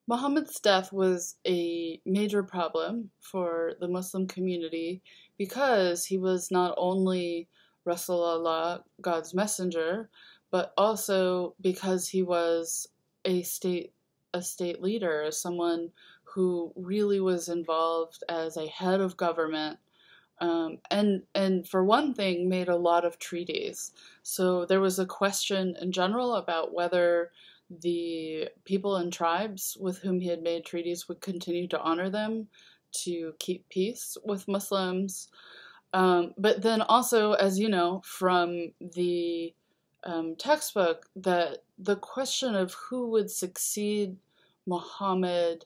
Muhammad's death was a major problem for the Muslim community because he was not only Rasulullah, God's messenger, but also because he was a state a state leader, someone who really was involved as a head of government, and for one thing made a lot of treaties. So there was a question in general about whether the people and tribes with whom he had made treaties would continue to honor them, to keep peace with Muslims. But then also, as you know from the textbook, that the question of who would succeed Muhammad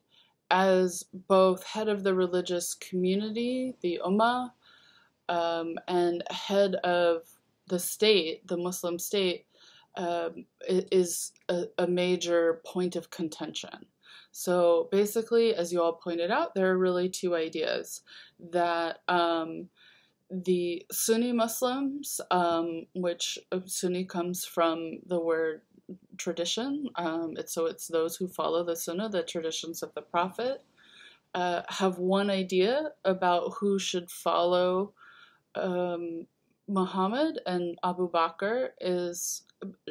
as both head of the religious community, the Ummah, and head of the state, the Muslim state, is a major point of contention. So basically, as you all pointed out, there are really two ideas that the Sunni Muslims, which Sunni comes from the word tradition, it's those who follow the Sunnah, the traditions of the Prophet, have one idea about who should follow Muhammad, and Abu Bakr is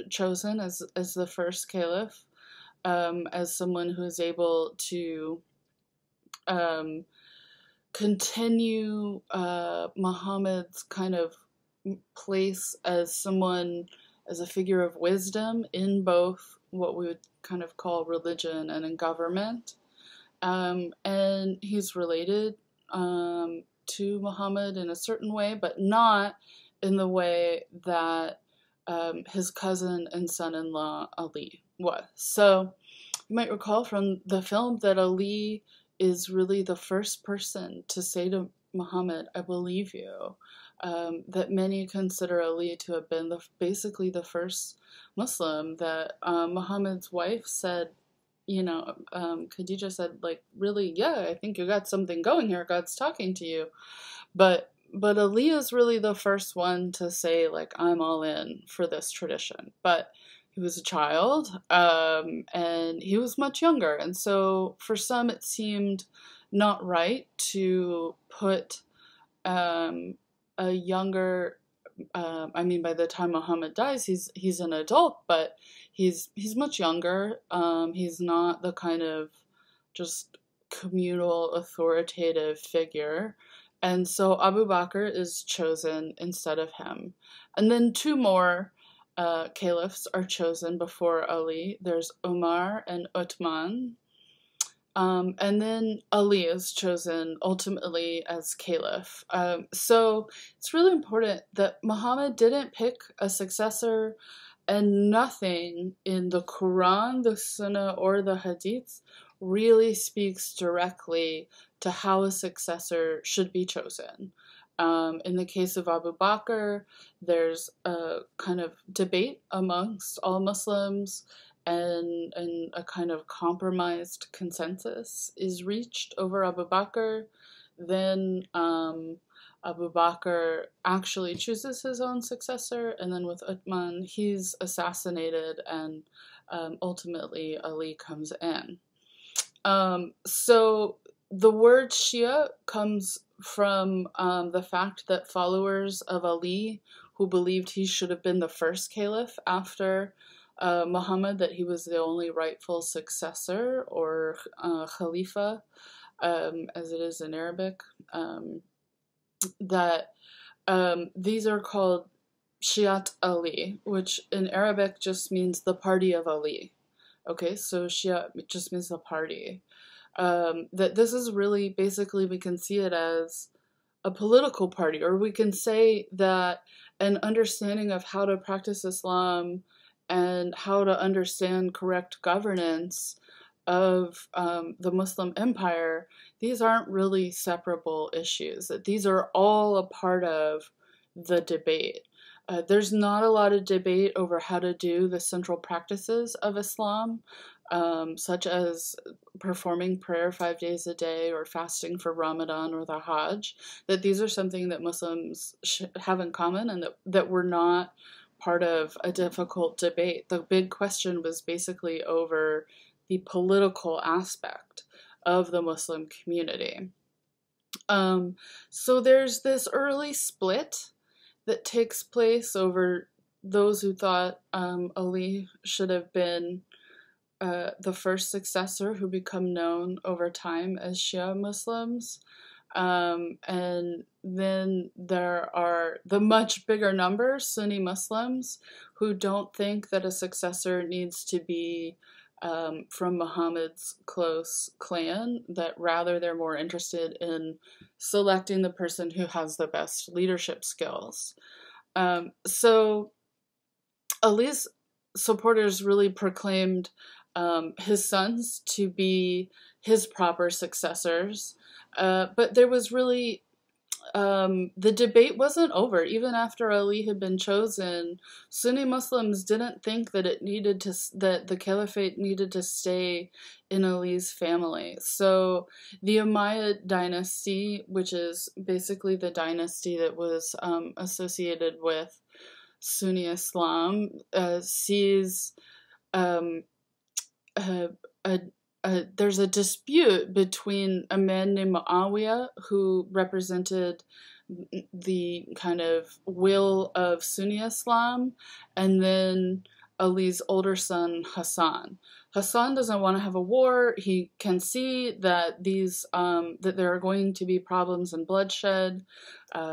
chosen as the first caliph, as someone who is able to um, continue Muhammad's kind of place as someone, as a figure of wisdom in both what we would kind of call religion and in government. And he's related to Muhammad in a certain way, but not in the way that his cousin and son-in-law Ali was. So you might recall from the film that Ali is really the first person to say to Muhammad, "I believe you." That many consider Ali to have been basically the first Muslim that Muhammad's wife said, Khadija said, like, really, yeah, I think you got something going here. God's talking to you. But Ali is really the first one to say, like, I'm all in for this tradition. But he was a child, and he was much younger. And so for some, it seemed not right to put a younger, by the time Muhammad dies, he's an adult, but he's much younger. He's not the kind of just communal authoritative figure. And so Abu Bakr is chosen instead of him. And then two more caliphs are chosen before Ali. There's Umar and Uthman. And then Ali is chosen ultimately as caliph. So it's really important that Muhammad didn't pick a successor, and nothing in the Quran, the Sunnah, or the Hadiths really speaks directly to how a successor should be chosen. In the case of Abu Bakr, there's a kind of debate amongst all Muslims, and a kind of compromised consensus is reached over Abu Bakr. Then Abu Bakr actually chooses his own successor, and then with Uthman, he's assassinated, and ultimately Ali comes in. So the word Shia comes from the fact that followers of Ali, who believed he should have been the first caliph after Muhammad, that he was the only rightful successor, or Khalifa, as it is in Arabic, that these are called Shi'at Ali, which in Arabic just means the party of Ali. Okay, so Shia just means the party. That this is really, basically, we can see it as a political party, or we can say that an understanding of how to practice Islam and how to understand correct governance of the Muslim empire, these aren't really separable issues, that these are all a part of the debate. There's not a lot of debate over how to do the central practices of Islam, such as performing prayer 5 days a day, or fasting for Ramadan, or the Hajj, that these are something that Muslims have in common, and that were not part of a difficult debate. The big question was basically over the political aspect of the Muslim community. So there's this early split that takes place over those who thought Ali should have been the first successor, who become known over time as Shia Muslims. And then there are the much bigger number, Sunni Muslims, who don't think that a successor needs to be from Muhammad's close clan, that rather they're more interested in selecting the person who has the best leadership skills. So Ali's supporters really proclaimed his sons to be his proper successors. But there was really, the debate wasn't over. Even after Ali had been chosen, Sunni Muslims didn't think that that the caliphate needed to stay in Ali's family. So the Umayyad dynasty, which is basically the dynasty that was associated with Sunni Islam, sees there's a dispute between a man named Muawiyah, who represented the kind of will of Sunni Islam, and then Ali's older son, Hassan. Hassan doesn't want to have a war. He can see that that there are going to be problems and bloodshed.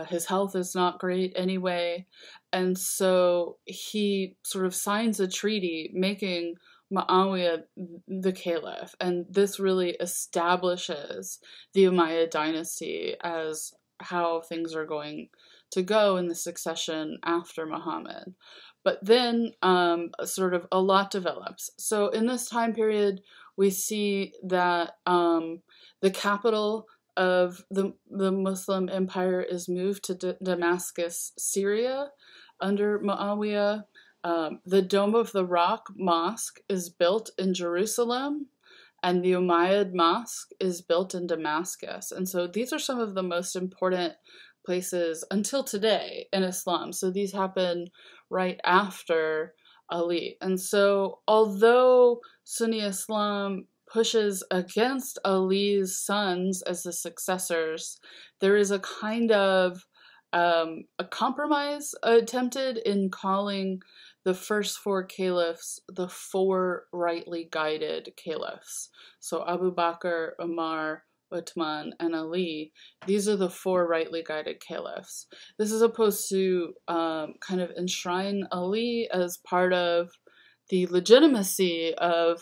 His health is not great anyway. And so he sort of signs a treaty making Muawiyah the caliph, and this really establishes the Umayyad dynasty as how things are going to go in the succession after Muhammad. But then sort of a lot develops. So in this time period, we see that the capital of the Muslim empire is moved to Damascus, Syria, under Muawiyah. The Dome of the Rock Mosque is built in Jerusalem, and the Umayyad Mosque is built in Damascus. And so these are some of the most important places until today in Islam. So these happen right after Ali. And so although Sunni Islam pushes against Ali's sons as the successors, there is a kind of a compromise attempted in calling the first four caliphs the four rightly guided caliphs. So Abu Bakr, Umar, Uthman, and Ali, these are the four rightly guided caliphs. This is supposed to kind of enshrine Ali as part of the legitimacy of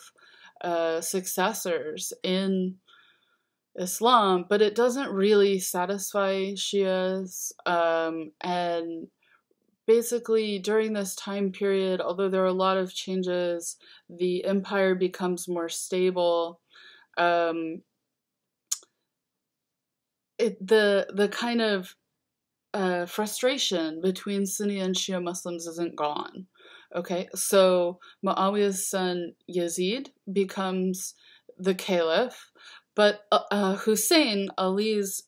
successors in Islam, but it doesn't really satisfy Shias. And basically, during this time period, although there are a lot of changes, the empire becomes more stable. The kind of frustration between Sunni and Shia Muslims isn't gone. Okay, so Muawiyah's son Yazid becomes the caliph, but Hussein, Ali's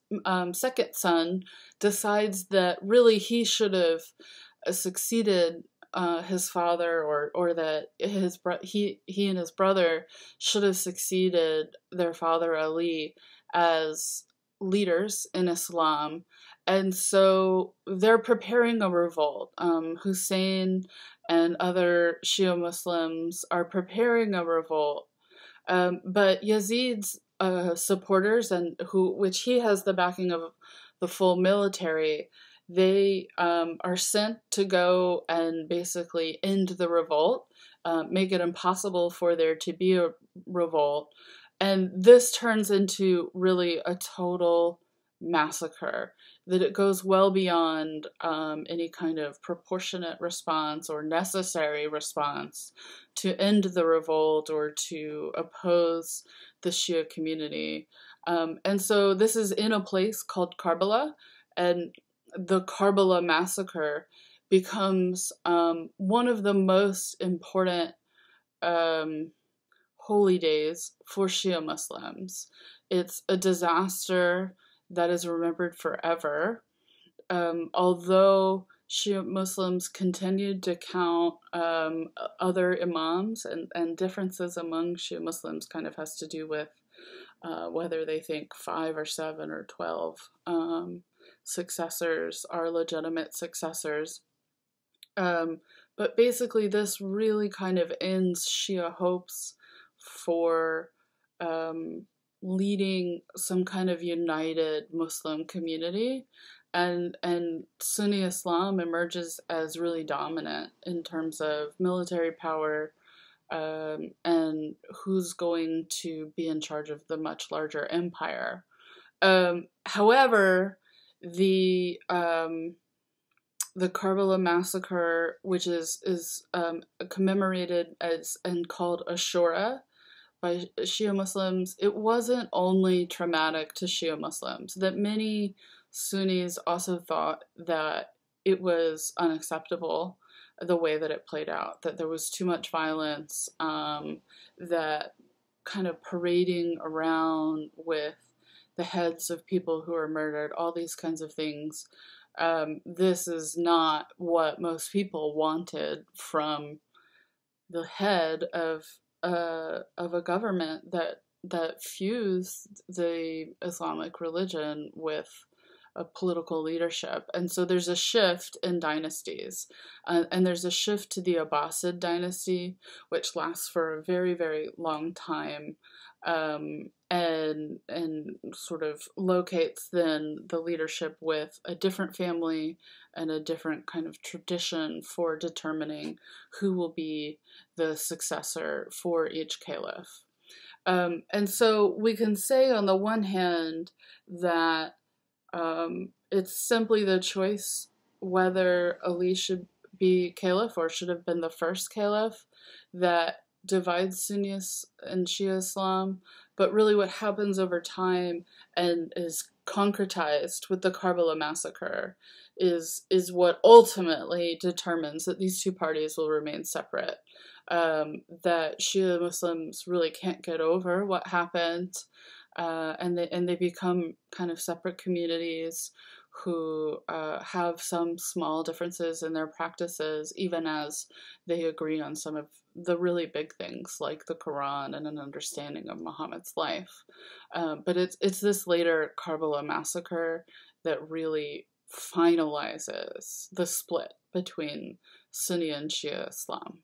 second son, decides that really he should have succeeded his father, or that he and his brother should have succeeded their father Ali as leaders in Islam. And so they're preparing a revolt. Hussein and other Shia Muslims are preparing a revolt. But Yazid's supporters, which he has the backing of the full military, they are sent to go and basically end the revolt, make it impossible for there to be a revolt. And this turns into really a total massacre, that it goes well beyond any kind of proportionate response or necessary response to end the revolt or to oppose the Shia community. And so this is in a place called Karbala, and the Karbala massacre becomes one of the most important holy days for Shia Muslims. It's a disaster that is remembered forever. Although Shia Muslims continued to count other imams, and differences among Shia Muslims kind of has to do with whether they think 5 or 7 or 12 successors are legitimate successors. But basically, this really kind of ends Shia hopes for leading some kind of united Muslim community, and Sunni Islam emerges as really dominant in terms of military power, and who's going to be in charge of the much larger empire. However, the Karbala massacre, which is commemorated as and called Ashura by Shia Muslims, it wasn't only traumatic to Shia Muslims, that many Sunnis also thought that it was unacceptable the way that it played out, that there was too much violence, that kind of parading around with the heads of people who are murdered, all these kinds of things. This is not what most people wanted from the head of a government that fused the Islamic religion with a political leadership. And so there's a shift in dynasties, and there's a shift to the Abbasid dynasty, which lasts for a very, very long time, and sort of locates then the leadership with a different family and a different kind of tradition for determining who will be the successor for each caliph. And so we can say on the one hand that it's simply the choice whether Ali should be caliph or should have been the first caliph that divides Sunni and Shia Islam, but really what happens over time and is concretized with the Karbala massacre is what ultimately determines that these two parties will remain separate. That Shia Muslims really can't get over what happened, and they become kind of separate communities who have some small differences in their practices, even as they agree on some of the really big things like the Quran and an understanding of Muhammad's life. But it's this later Karbala massacre that really finalizes the split between Sunni and Shia Islam.